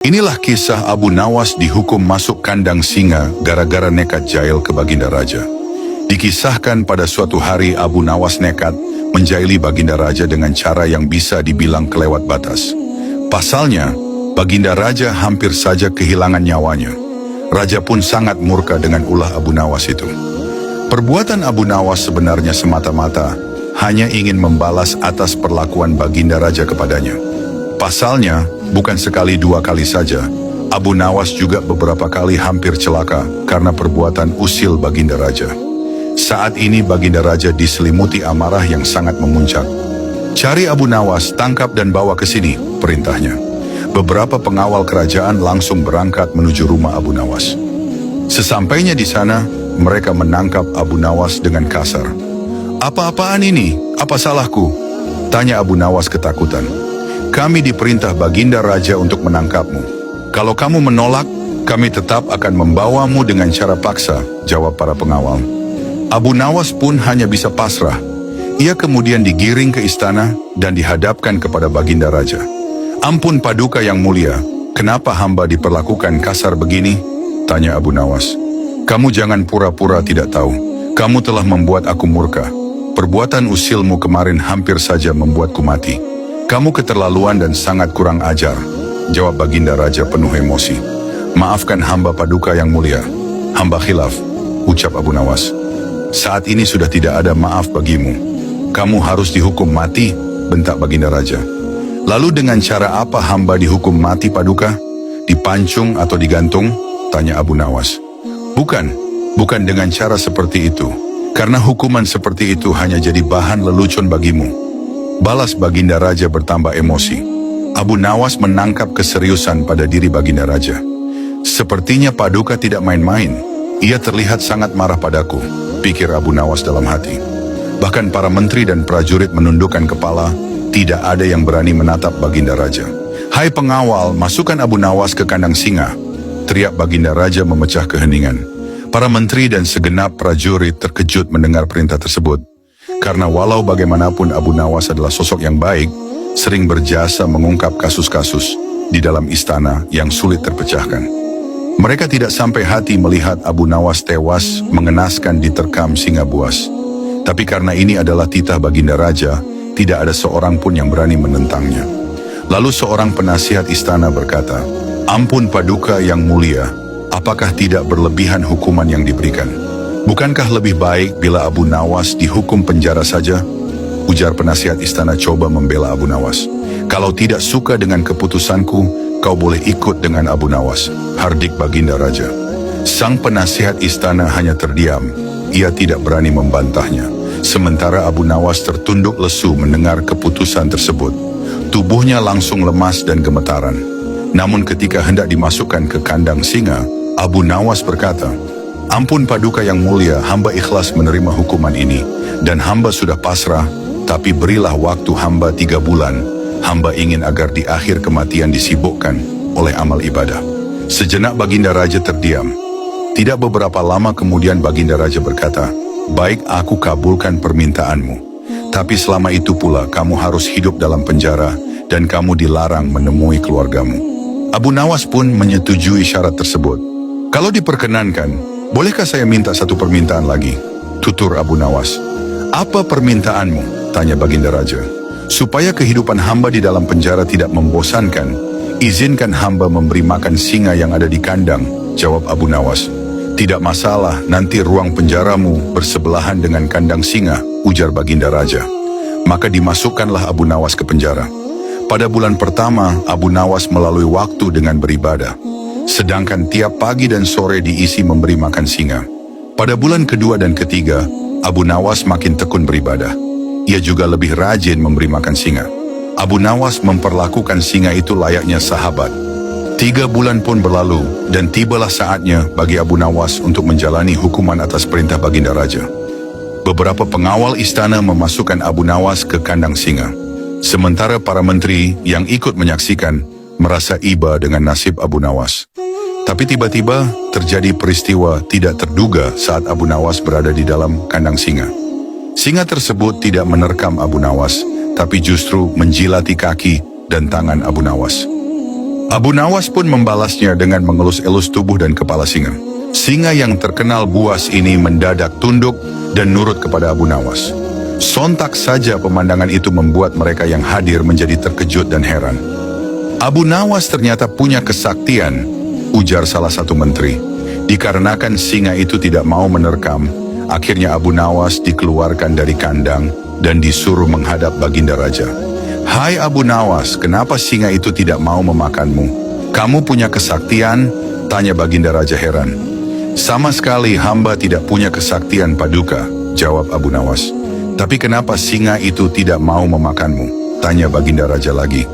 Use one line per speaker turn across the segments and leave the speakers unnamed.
Inilah kisah Abu Nawas dihukum masuk kandang singa gara-gara nekat jail ke Baginda Raja. Dikisahkan pada suatu hari Abu Nawas nekat menjaili Baginda Raja dengan cara yang bisa dibilang kelewat batas. Pasalnya, Baginda Raja hampir saja kehilangan nyawanya. Raja pun sangat murka dengan ulah Abu Nawas itu. Perbuatan Abu Nawas sebenarnya semata-mata hanya ingin membalas atas perlakuan Baginda Raja kepadanya. Pasalnya, bukan sekali dua kali saja, Abu Nawas juga beberapa kali hampir celaka karena perbuatan usil Baginda Raja. Saat ini Baginda Raja diselimuti amarah yang sangat memuncak. "Cari Abu Nawas, tangkap dan bawa ke sini," perintahnya. Beberapa pengawal kerajaan langsung berangkat menuju rumah Abu Nawas. Sesampainya di sana, mereka menangkap Abu Nawas dengan kasar. "Apa-apaan ini? Apa salahku?" tanya Abu Nawas ketakutan. "Kami diperintah Baginda Raja untuk menangkapmu. Kalau kamu menolak, kami tetap akan membawamu dengan cara paksa," jawab para pengawal. Abu Nawas pun hanya bisa pasrah. Ia kemudian digiring ke istana dan dihadapkan kepada Baginda Raja. "Ampun Paduka yang mulia, kenapa hamba diperlakukan kasar begini?" tanya Abu Nawas. "Kamu jangan pura-pura tidak tahu. Kamu telah membuat aku murka. Perbuatan usilmu kemarin hampir saja membuatku mati. Kamu keterlaluan dan sangat kurang ajar," jawab Baginda Raja penuh emosi. "Maafkan hamba Paduka yang mulia. Hamba khilaf," ucap Abu Nawas. "Saat ini sudah tidak ada maaf bagimu. Kamu harus dihukum mati," bentak Baginda Raja. "Lalu dengan cara apa hamba dihukum mati Paduka? Dipancung atau digantung?" tanya Abu Nawas. Bukan dengan cara seperti itu. Karena hukuman seperti itu hanya jadi bahan lelucon bagimu," balas Baginda Raja bertambah emosi. Abu Nawas menangkap keseriusan pada diri Baginda Raja. "Sepertinya Paduka tidak main-main. Ia terlihat sangat marah padaku," pikir Abu Nawas dalam hati. Bahkan para menteri dan prajurit menundukkan kepala, tidak ada yang berani menatap Baginda Raja. "Hai pengawal, masukkan Abu Nawas ke kandang singa," teriak Baginda Raja memecah keheningan. Para menteri dan segenap prajurit terkejut mendengar perintah tersebut. Karena walau bagaimanapun Abu Nawas adalah sosok yang baik, sering berjasa mengungkap kasus-kasus di dalam istana yang sulit terpecahkan. Mereka tidak sampai hati melihat Abu Nawas tewas mengenaskan diterkam singa buas. Tapi karena ini adalah titah Baginda Raja, tidak ada seorang pun yang berani menentangnya. Lalu seorang penasihat istana berkata, "Ampun Paduka yang mulia, apakah tidak berlebihan hukuman yang diberikan? Bukankah lebih baik bila Abu Nawas dihukum penjara saja?" Ujar penasihat istana coba membela Abu Nawas. "Kalau tidak suka dengan keputusanku, kau boleh ikut dengan Abu Nawas," hardik Baginda Raja. Sang penasihat istana hanya terdiam. Ia tidak berani membantahnya. Sementara Abu Nawas tertunduk lesu mendengar keputusan tersebut. Tubuhnya langsung lemas dan gemetaran. Namun ketika hendak dimasukkan ke kandang singa, Abu Nawas berkata, "Ampun Paduka yang mulia, hamba ikhlas menerima hukuman ini, dan hamba sudah pasrah, tapi berilah waktu hamba 3 bulan. Hamba ingin agar di akhir kematian disibukkan oleh amal ibadah." Sejenak Baginda Raja terdiam. Tidak beberapa lama kemudian Baginda Raja berkata, "Baik, aku kabulkan permintaanmu. Tapi selama itu pula kamu harus hidup dalam penjara dan kamu dilarang menemui keluargamu." Abu Nawas pun menyetujui syarat tersebut. "Kalau diperkenankan, bolehkah saya minta satu permintaan lagi?" tutur Abu Nawas. "Apa permintaanmu?" tanya Baginda Raja. "Supaya kehidupan hamba di dalam penjara tidak membosankan, izinkan hamba memberi makan singa yang ada di kandang," jawab Abu Nawas. "Tidak masalah, nanti ruang penjaramu bersebelahan dengan kandang singa," ujar Baginda Raja. Maka dimasukkanlah Abu Nawas ke penjara. Pada bulan pertama, Abu Nawas melalui waktu dengan beribadah. Sedangkan tiap pagi dan sore diisi memberi makan singa. Pada bulan kedua dan ketiga, Abu Nawas makin tekun beribadah. Ia juga lebih rajin memberi makan singa. Abu Nawas memperlakukan singa itu layaknya sahabat. 3 bulan pun berlalu, dan tibalah saatnya bagi Abu Nawas untuk menjalani hukuman atas perintah Baginda Raja. Beberapa pengawal istana memasukkan Abu Nawas ke kandang singa. Sementara para menteri yang ikut menyaksikan merasa iba dengan nasib Abu Nawas. Tapi tiba-tiba terjadi peristiwa tidak terduga saat Abu Nawas berada di dalam kandang singa. Singa tersebut tidak menerkam Abu Nawas, tapi justru menjilati kaki dan tangan Abu Nawas. Abu Nawas pun membalasnya dengan mengelus-elus tubuh dan kepala singa. Singa yang terkenal buas ini mendadak tunduk dan nurut kepada Abu Nawas. Sontak saja pemandangan itu membuat mereka yang hadir menjadi terkejut dan heran. Abu Nawas ternyata punya kesaktian, ujar salah satu menteri. Dikarenakan singa itu tidak mau menerkam, akhirnya Abu Nawas dikeluarkan dari kandang dan disuruh menghadap Baginda Raja. Hai Abu Nawas, kenapa singa itu tidak mau memakanmu? Kamu punya kesaktian? Tanya Baginda Raja heran. Sama sekali hamba tidak punya kesaktian Paduka, jawab Abu Nawas. Tapi kenapa singa itu tidak mau memakanmu? Tanya Baginda Raja lagi.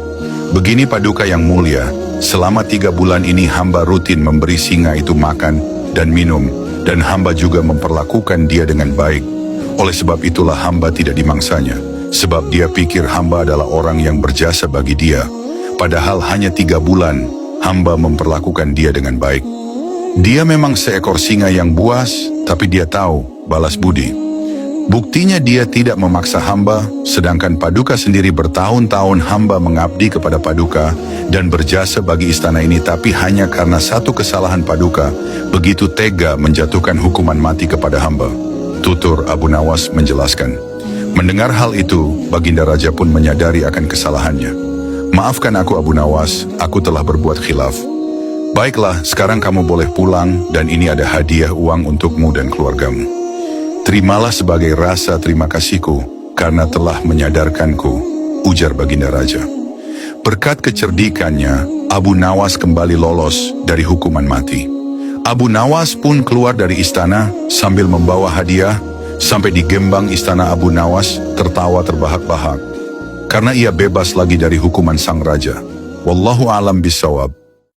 Begini Paduka yang mulia, selama 3 bulan ini hamba rutin memberi singa itu makan dan minum, dan hamba juga memperlakukan dia dengan baik. Oleh sebab itulah hamba tidak dimangsanya. Sebab dia pikir hamba adalah orang yang berjasa bagi dia. Padahal hanya 3 bulan, hamba memperlakukan dia dengan baik. Dia memang seekor singa yang buas, tapi dia tahu balas budi. Buktinya dia tidak memaksa hamba, sedangkan Paduka sendiri bertahun-tahun hamba mengabdi kepada Paduka dan berjasa bagi istana ini, tapi hanya karena satu kesalahan Paduka, begitu tega menjatuhkan hukuman mati kepada hamba. Tutur Abu Nawas menjelaskan. Mendengar hal itu, Baginda Raja pun menyadari akan kesalahannya. Maafkan aku Abu Nawas, aku telah berbuat khilaf. Baiklah, sekarang kamu boleh pulang dan ini ada hadiah uang untukmu dan keluargamu. Terimalah sebagai rasa terima kasihku karena telah menyadarkanku, ujar Baginda Raja. Berkat kecerdikannya, Abu Nawas kembali lolos dari hukuman mati. Abu Nawas pun keluar dari istana sambil membawa hadiah. Sampai di gembang istana Abu Nawas tertawa terbahak-bahak karena ia bebas lagi dari hukuman sang raja. Wallahu a'lam bishawab.